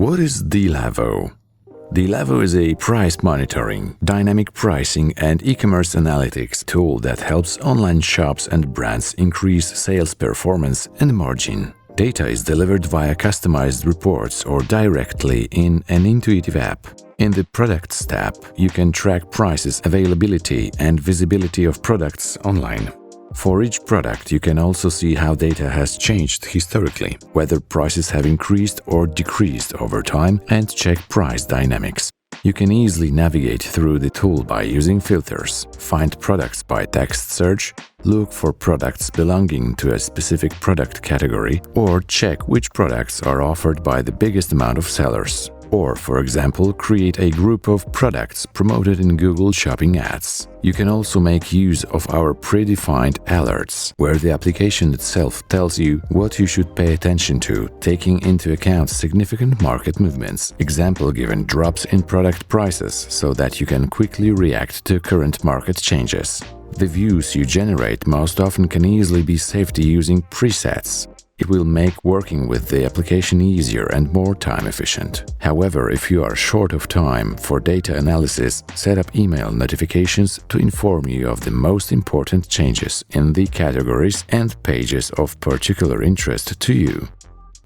What is Dealavo? Dealavo is a price monitoring, dynamic pricing, and e-commerce analytics tool that helps online shops and brands increase sales performance and margin. Data is delivered via customized reports or directly in an intuitive app. In the Products tab, you can track prices, availability, and visibility of products online. For each product, you can also see how data has changed historically, whether prices have increased or decreased over time, and check price dynamics. You can easily navigate through the tool by using filters, find products by text search, look for products belonging to a specific product category, or check which products are offered by the biggest amount of sellers. Or, for example, create a group of products promoted in Google Shopping ads. You can also make use of our predefined alerts, where the application itself tells you what you should pay attention to, taking into account significant market movements. Example given: drops in product prices, so that you can quickly react to current market changes. The views you generate most often can easily be saved using presets. It will make working with the application easier and more time efficient. However, if you are short of time for data analysis, set up email notifications to inform you of the most important changes in the categories and pages of particular interest to you.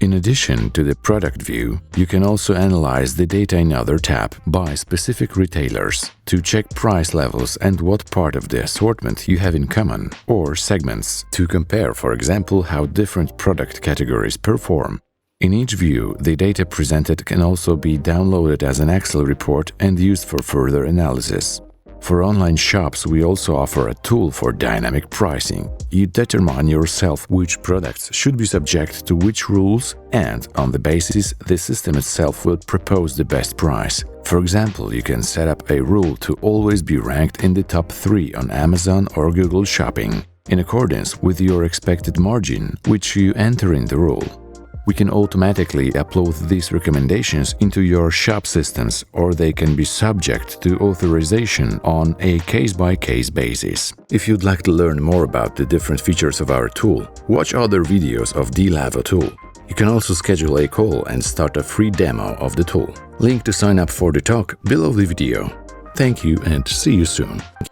In addition to the product view, you can also analyze the data in other tab by specific retailers to check price levels and what part of the assortment you have in common, or segments to compare, for example, how different product categories perform. In each view, the data presented can also be downloaded as an Excel report and used for further analysis. For online shops, we also offer a tool for dynamic pricing. You determine yourself which products should be subject to which rules, and on the basis, the system itself will propose the best price. For example, you can set up a rule to always be ranked in the top 3 on Amazon or Google Shopping, in accordance with your expected margin, which you enter in the rule. We can automatically upload these recommendations into your shop systems, or they can be subject to authorization on a case-by-case basis. If you'd like to learn more about the different features of our tool, watch other videos of Dealavo tool. You can also schedule a call and start a free demo of the tool. Link to sign up for the talk below the video. Thank you and see you soon.